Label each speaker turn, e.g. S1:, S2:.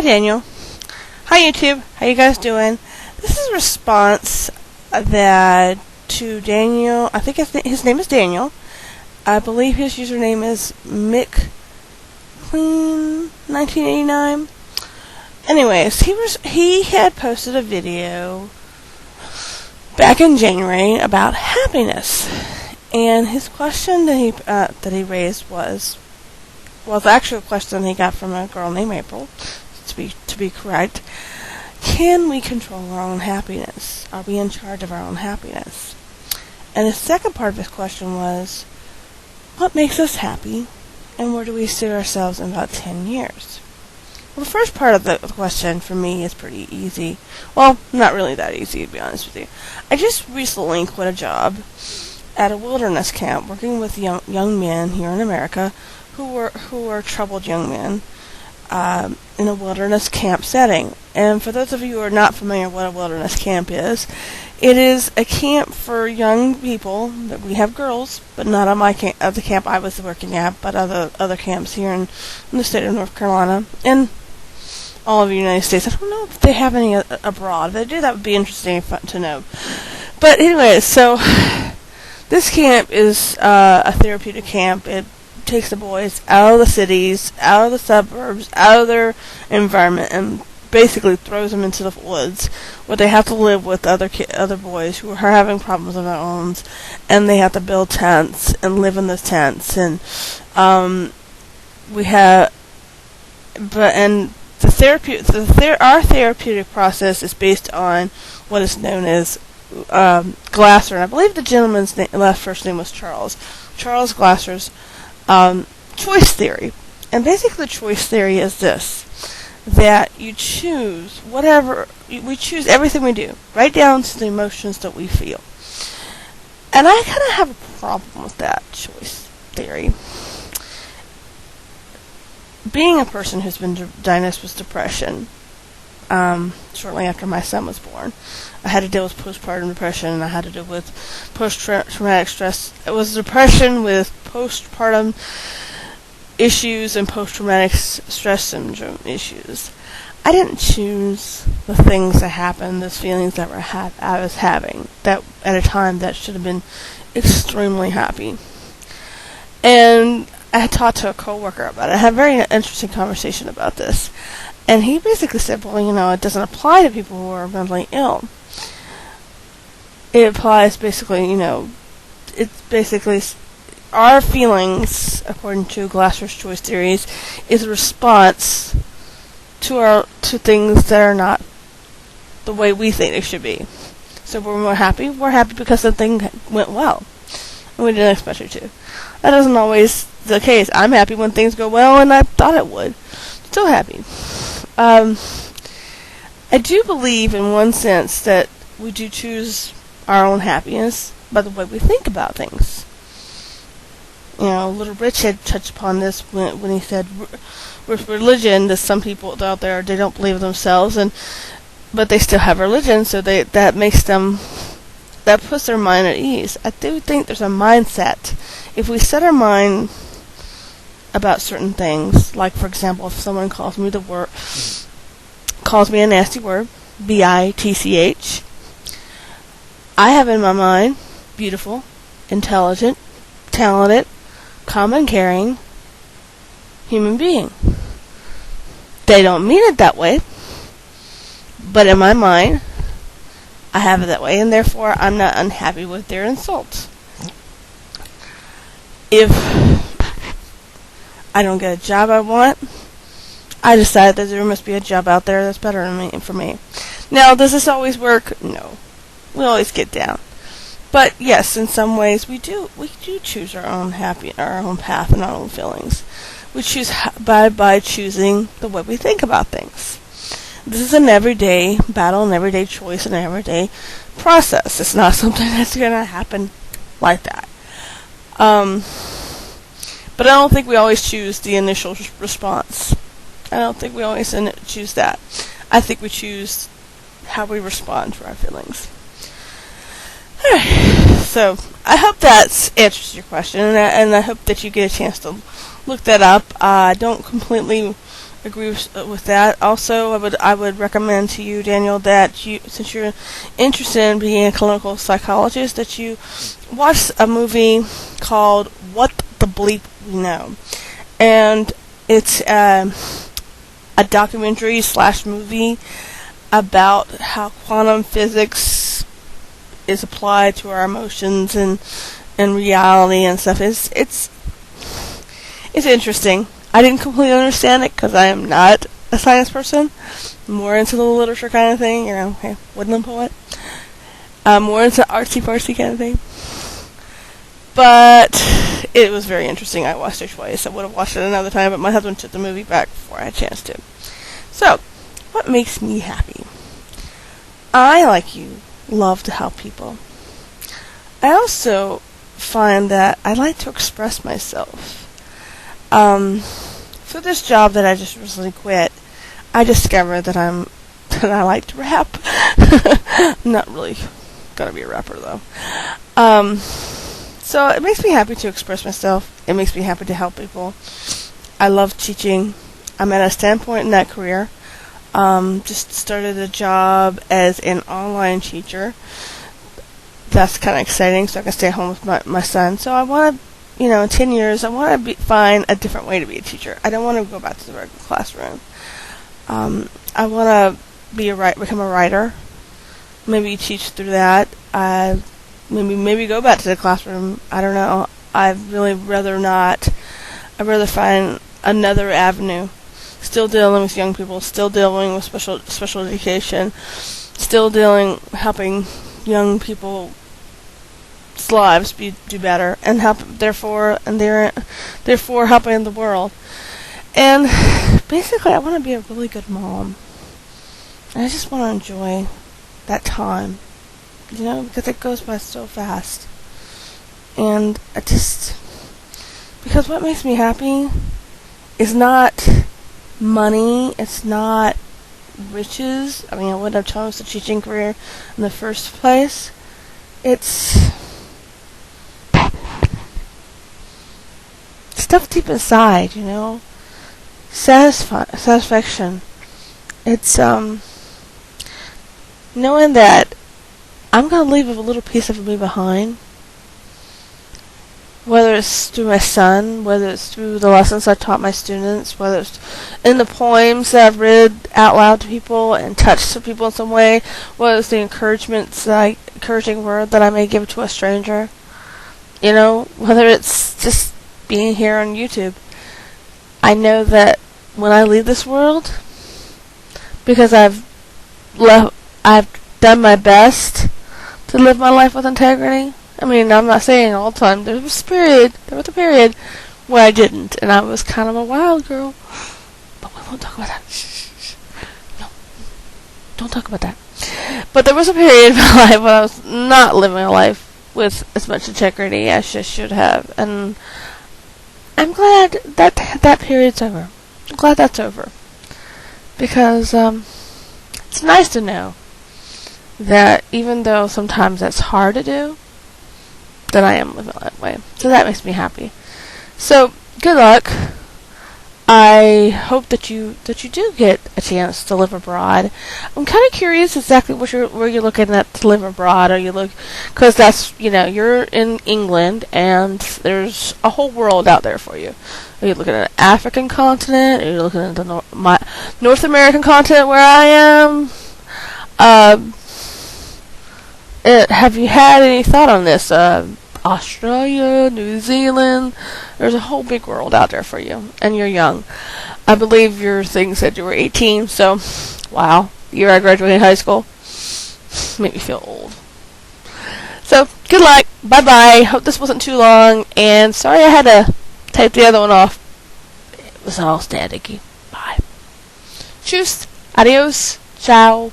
S1: Hi, Daniel. Hi, YouTube. How you guys doing? This is a response that to Daniel. I think his name is Daniel. I believe his username is MickClean1989. Anyways, he had posted a video back in January about happiness, and his question that he raised was actually a question he got from a girl named April. To be correct, can we control our own happiness? Are we in charge of our own happiness? And the second part of his question was, what makes us happy, and where do we see ourselves in about 10 years? Well, the first part of the question for me is pretty easy. Well, not really that easy, to be honest with you. I just recently quit a job at a wilderness camp working with young men here in America who were troubled young men in a wilderness camp setting. And for those of you who are not familiar with what a wilderness camp is, it is a camp for young people. That we have girls, but not on my camp, at the camp I was working at, but other camps here in the state of North Carolina and all of the United States. I don't know if they have any abroad. If they do, that would be interesting to know. But anyway, so this camp is a therapeutic camp. It takes the boys out of the cities, out of the suburbs, out of their environment, and basically throws them into the woods, where they have to live with other boys who are having problems of their own, and they have to build tents and live in those tents. And our therapeutic process is based on what is known as Glasser, and I believe the gentleman's first name was Charles Glasser's choice theory. And basically the choice theory is this, that you choose we choose everything we do, right down to the emotions that we feel. And I kind of have a problem with that choice theory. Being a person who's been diagnosed with depression, shortly after my son was born, I had to deal with postpartum depression, and I had to deal with post-traumatic stress. It was depression with postpartum issues and post-traumatic stress syndrome issues. I didn't choose the things that happened, those feelings that I was having, that at a time that should have been extremely happy. And I had talked to a coworker about it. I had a very interesting conversation about this. And he basically said, well, it doesn't apply to people who are mentally ill. It applies basically, it's basically our feelings, according to Glasser's choice theories, is a response to things that are not the way we think they should be. So when we're happy because the thing went well, and we didn't expect it to. That isn't always the case. I'm happy when things go well, and I thought it would. Still happy. I do believe, in one sense, that we do choose our own happiness by the way we think about things. Little Rich had touched upon this when he said, with religion, there's some people out there, they don't believe in themselves, but they still have religion, so that puts their mind at ease. I do think there's a mindset. If we set our mind about certain things, like, for example, if someone calls me a nasty word, bitch, I have in my mind beautiful, intelligent, talented, calm and caring human being. They don't mean it that way, but in my mind, I have it that way, and therefore I'm not unhappy with their insults. If I don't get a job I want, I decide that there must be a job out there that's better for me. Now, does this always work? No. We always get down. But yes, in some ways we do choose our own path and our own feelings. We choose by choosing the way we think about things. This is an everyday battle, an everyday choice, an everyday process. It's not something that's going to happen like that. But I don't think we always choose the initial response. I don't think we always choose that. I think we choose how we respond to our feelings. Alright, so I hope that answers your question, and I hope that you get a chance to look that up. I don't completely agree with that. Also, I would recommend to you, Daniel, that you, since you're interested in being a clinical psychologist, that you watch a movie called What the Bleep We Know, and it's a documentary slash movie about how quantum physics is applied to our emotions and reality and stuff. It's interesting. I didn't completely understand it because I am not a science person. I'm more into the literature kind of thing, hey, woodland poet. More into artsy-fartsy kind of thing. But it was very interesting. I watched it twice. I would have watched it another time, but my husband took the movie back before I had a chance to. So, what makes me happy? I, like you, love to help people. I also find that I like to express myself. For this job that I just recently quit, I discovered that I like to rap. I'm not really gonna be a rapper though. So it makes me happy to express myself. It makes me happy to help people. I love teaching. I'm at a standpoint in that career. Just started a job as an online teacher. That's kind of exciting, so I can stay home with my son. So I want to, in 10 years, I want to find a different way to be a teacher. I don't want to go back to the regular classroom. I want to become a writer. Maybe teach through that. Maybe go back to the classroom. I don't know. I'd really rather not. I'd rather find another avenue. Still dealing with young people. Still dealing with special education. Still helping young people's lives do better, and therefore helping the world. And basically, I want to be a really good mom. And I just want to enjoy that time, because it goes by so fast. And because what makes me happy is not money, it's not riches. I wouldn't have chose the teaching career in the first place. It's stuff deep inside, satisfaction. It's knowing that I'm going to leave a little piece of me behind, whether it's through my son, whether it's through the lessons I taught my students, whether it's in the poems that I've read out loud to people and touched to people in some way, whether it's the encouraging word that I may give to a stranger, whether it's just being here on YouTube. I know that when I leave this world, because I've done my best to live my life with integrity. I'm not saying all the time. There was a period where I didn't, and I was kind of a wild girl. But we won't talk about that. Shh. No, don't talk about that. But there was a period in my life when I was not living a life with as much integrity as I should have, and I'm glad that period's over. I'm glad that's over, because it's nice to know that even though sometimes that's hard to do, that I am living that way. So that makes me happy. So good luck. I hope that you do get a chance to live abroad. I'm kind of curious exactly where you're looking at to live abroad. Because that's you're in England and there's a whole world out there for you. Are you looking at the African continent? Are you looking at the North American continent where I am? Have you had any thought on this? Australia, New Zealand. There's a whole big world out there for you, and you're young. I believe your thing said you were 18, so wow, the year I graduated high school. Made me feel old. So good luck. Bye bye. Hope this wasn't too long, and sorry I had to tape the other one off. It was all staticky. Bye. Tschüss. Adios. Ciao.